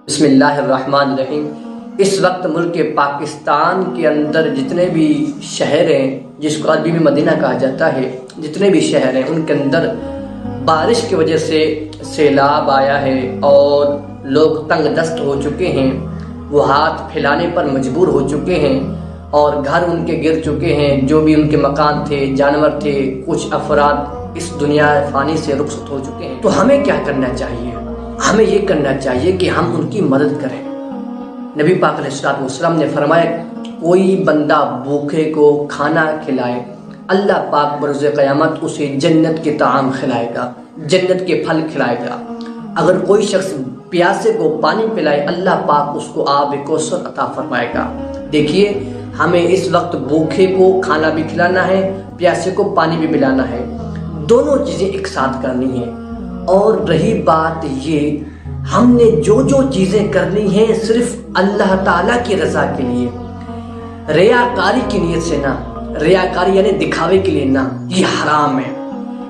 بسم اللہ الرحمن الرحیم۔ اس وقت ملک پاکستان کے اندر جتنے بھی شہر ہیں، جس کو عربی میں مدینہ کہا جاتا ہے، جتنے بھی شہر ہیں ان کے اندر بارش کی وجہ سے سیلاب آیا ہے اور لوگ تنگ دست ہو چکے ہیں، وہ ہاتھ پھیلانے پر مجبور ہو چکے ہیں اور گھر ان کے گر چکے ہیں، جو بھی ان کے مکان تھے، جانور تھے، کچھ افراد اس دنیا فانی سے رخصت ہو چکے ہیں۔ تو ہمیں کیا کرنا چاہیے؟ ہمیں یہ کرنا چاہیے کہ ہم ان کی مدد کریں۔ نبی پاک علیہ الصلوۃ والسلام نے فرمایا، کوئی بندہ بھوکے کو کھانا کھلائے، اللہ پاک بروز قیامت اسے جنت کے طعام کھلائے گا، جنت کے پھل کھلائے گا۔ اگر کوئی شخص پیاسے کو پانی پلائے، اللہ پاک اس کو آب کوثر عطا فرمائے گا۔ دیکھیے، ہمیں اس وقت بھوکے کو کھانا بھی کھلانا ہے، پیاسے کو پانی بھی پلانا ہے، دونوں چیزیں ایک ساتھ کرنی ہیں۔ اور رہی بات یہ، ہم نے جو چیزیں کرنی ہیں صرف اللہ تعالیٰ کی رضا کے لیے، ریاکاری کی نیت سے نہ، ریاکاری یعنی دکھاوے کے لیے نہ، یہ حرام ہے۔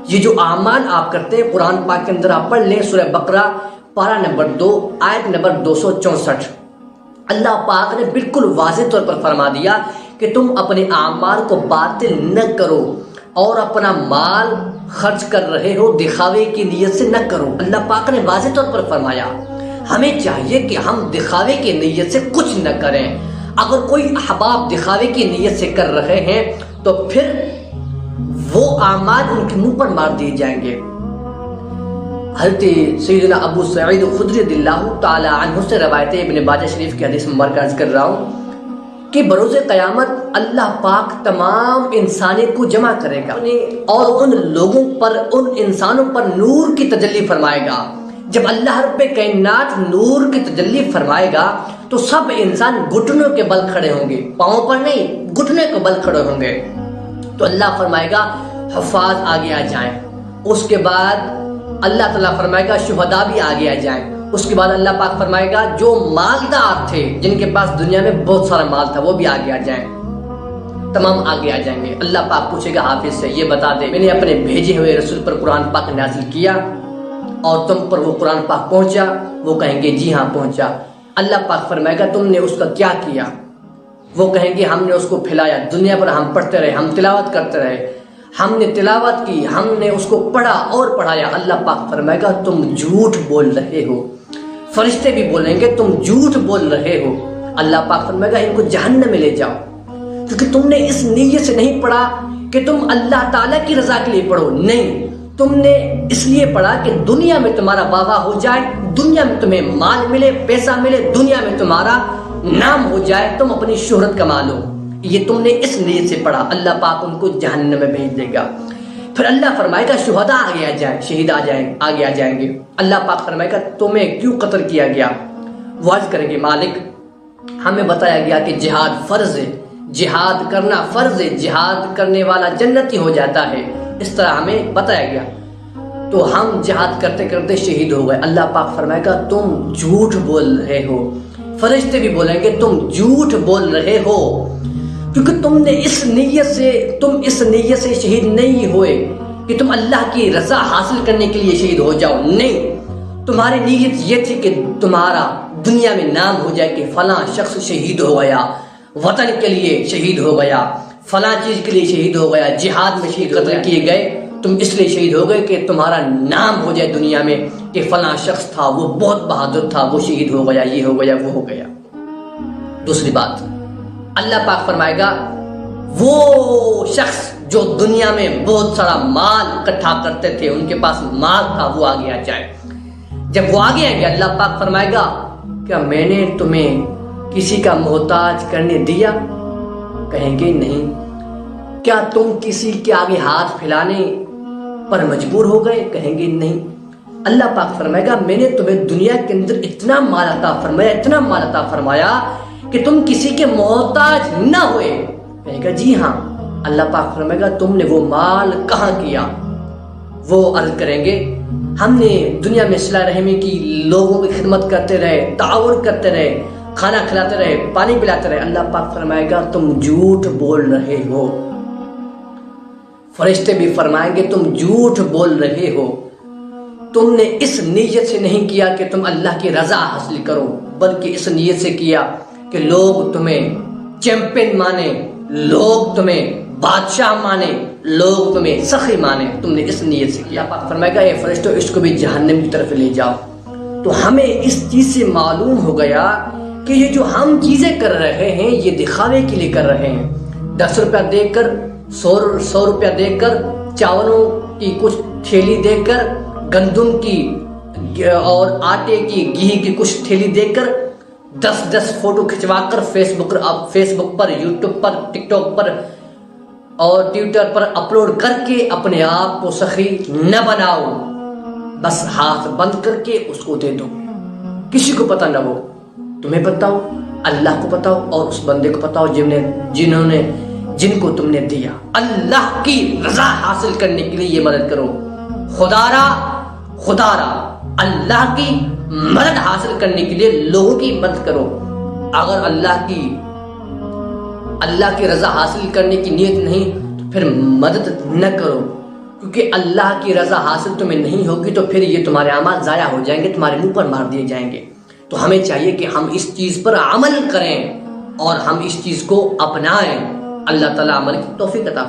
یہ جو اعمال آپ کرتے ہیں، قرآن پاک کے اندر آپ پڑھ لیں، سورہ بقرہ پارہ نمبر 2 آیت نمبر 264، اللہ پاک نے بالکل واضح طور پر فرما دیا کہ تم اپنے اعمال کو باطل نہ کرو اور اپنا مال خرچ کر رہے ہو دکھاوے کی نیت سے نہ کرو۔ اللہ پاک نے واضح طور پر فرمایا، ہمیں چاہیے کہ ہم دکھاوے کی نیت سے کچھ نہ کریں۔ اگر کوئی احباب دکھاوے کی نیت سے کر رہے ہیں تو پھر وہ اعمال ان کے منہ پر مار دیے جائیں گے۔ حضرت سیدنا ابو سعید خدری رضی اللہ تعالی عنہ سے روایت ابن ماجہ شریف کی حدیث مبارکہ عرض کر رہا ہوں کہ بروز قیامت اللہ پاک تمام انسانی کو جمع کرے گا اور ان لوگوں پر، ان انسانوں پر نور کی تجلی فرمائے گا۔ جب اللہ رب کائنات نور کی تجلی فرمائے گا تو سب انسان گھٹنوں کے بل کھڑے ہوں گے، پاؤں پر نہیں، گھٹنے کے بل کھڑے ہوں گے۔ تو اللہ فرمائے گا حفاظ آگے آ جائیں، اس کے بعد اللہ تعالیٰ فرمائے گا شہداء بھی آگے آ جائیں، اس کے بعد اللہ پاک فرمائے گا جو مالدار تھے، جن کے پاس دنیا میں بہت سارا مال تھا، وہ بھی آگے آ جائیں، تمام آگے آ جائیں گے۔ اللہ پاک پوچھے گا حافظ سے، یہ بتا دے میں نے اپنے بھیجے ہوئے رسول پر قرآن پاک نازل کیا اور تم پر وہ قرآن پاک پہنچا؟ وہ کہیں گے جی ہاں پہنچا۔ اللہ پاک فرمائے گا تم نے اس کا کیا کیا؟ وہ کہیں گے ہم نے اس کو پھیلایا، دنیا پر ہم پڑھتے رہے، ہم تلاوت کرتے رہے، ہم نے تلاوت کی، ہم نے اس کو پڑھا اور پڑھایا۔ اللہ پاک فرمائے گا تم جھوٹ بول رہے ہو۔ فرشتے بھی بولیں گے تم جھوٹ بول رہے ہو۔ اللہ پاک فرمائے گا ان کو جہنم میں لے جاؤ، کیونکہ تم نے اس نیت سے نہیں پڑھا کہ تم اللہ تعالیٰ کی رضا کے لیے پڑھو، نہیں، تم نے اس لیے پڑھا کہ دنیا میں تمہارا واہ ہو جائے، دنیا میں تمہیں مال ملے، پیسہ ملے، دنیا میں تمہارا نام ہو جائے، تم اپنی شہرت کما لو۔ یہ تم نے اس نیت سے پڑھا، اللہ پاک ان کو جہنم میں بھیج دے گا۔ پھر اللہ فرمائے گا شہداء آگے آ جائیں، شہید آگے آ جائیں گے۔ اللہ پاک فرمائے گا تمہیں کیوں قتل کیا گیا؟ وہ عرض کریں گے مالک ہمیں بتایا گیا کہ جہاد فرض ہے، جہاد کرنا فرض ہے، جہاد کرنے والا جنتی ہو جاتا ہے، اس طرح ہمیں بتایا گیا، تو ہم جہاد کرتے کرتے شہید ہو گئے۔ اللہ پاک فرمائے گا تم جھوٹ بول رہے ہو۔ فرشتے بھی بولیں گے تم جھوٹ بول رہے ہو، کیونکہ تم نے اس نیت سے شہید نہیں ہوئے کہ تم اللہ کی رضا حاصل کرنے کے لیے شہید ہو جاؤ، نہیں، تمہاری نیت یہ تھی کہ تمہارا دنیا میں نام ہو جائے کہ فلاں شخص شہید ہو گیا، وطن کے لیے شہید ہو گیا، فلاں چیز کے لیے شہید ہو گیا، جہاد میں شہید قتل کیے گئے، تم اس لیے شہید ہو گئے کہ تمہارا نام ہو جائے دنیا میں کہ فلاں شخص تھا، وہ بہت بہادر تھا، وہ شہید ہو گیا، یہ ہو گیا، وہ ہو گیا۔ دوسری بات، اللہ پاک فرمائے گا وہ شخص جو دنیا میں بہت سارا مال اکٹھا کرتے تھے، ان کے پاس مال تھا، وہ آگے آ جائے۔ جب وہ آگے آئیں گے اللہ پاک فرمائے گا کیا میں نے تمہیں کسی کا محتاج کرنے دیا؟ کہیں گے نہیں۔ کیا تم کسی کے آگے ہاتھ پھیلانے پر مجبور ہو گئے؟ کہیں گے نہیں۔ اللہ پاک فرمائے گا میں نے تمہیں دنیا کے اندر اتنا مال عطا فرمایا، اتنا مال عطا فرمایا کہ تم کسی کے محتاج نہ ہوئے؟ کہے گا جی ہاں۔ اللہ پاک فرمائے گا تم نے وہ مال کہاں کیا؟ وہ عرض کریں گے ہم نے دنیا میں صلہ رحمی کی، لوگوں کی خدمت کرتے رہے، تعاون کرتے رہے، کھانا کھلاتے رہے، پانی پلاتے رہے۔ اللہ پاک فرمائے گا تم جھوٹ بول رہے ہو۔ فرشتے بھی فرمائیں گے تم جھوٹ بول رہے ہو۔ تم نے اس نیت سے نہیں کیا کہ تم اللہ کی رضا حاصل کرو، بلکہ اس نیت سے کیا کہ لوگ تمہیں چیمپئن مانے، لوگ تمہیں بادشاہ مانے، لوگ تمہیں سخی مانے، تم نے اس نیت سے کیا۔ پاک فرمائے گا اے فرشتو اس کو بھی جہنم کی طرف لے جاؤ۔ تو ہمیں اس چیز سے معلوم ہو گیا کہ یہ جو ہم چیزیں کر رہے ہیں یہ دکھاوے کے لیے کر رہے ہیں۔ 10 روپیہ دے کر، 100 روپیہ دے کر، چاولوں کی کچھ تھیلی دے کر، گندم کی اور آٹے کی، گھی کی کچھ تھیلی دے کر، 10 فوٹو کھنچوا کر فیس بک پر، یوٹیوب پر، ٹک ٹاک پر اور ٹویٹر پر اپلوڈ کر کے اپنے آپ کو سخی نہ بناؤ، بس ہاتھ بند کر کے اس کو دے دو، کسی کو پتہ نہ ہو، تمہیں پتہ ہو، اللہ کو پتہ ہو اور اس بندے کو پتہ ہو جن کو تم نے دیا۔ اللہ کی رضا حاصل کرنے کے لیے یہ مدد کرو، خدا را اللہ کی مدد حاصل کرنے کے لیے لوگوں کی مدد کرو۔ اگر اللہ کی رضا حاصل کرنے کی نیت نہیں تو پھر مدد نہ کرو، کیونکہ اللہ کی رضا حاصل تمہیں نہیں ہوگی تو پھر یہ تمہارے اعمال ضائع ہو جائیں گے، تمہارے منہ پر مار دیے جائیں گے۔ تو ہمیں چاہیے کہ ہم اس چیز پر عمل کریں اور ہم اس چیز کو اپنائیں۔ اللہ تعالیٰ عمل کی توفیق عطا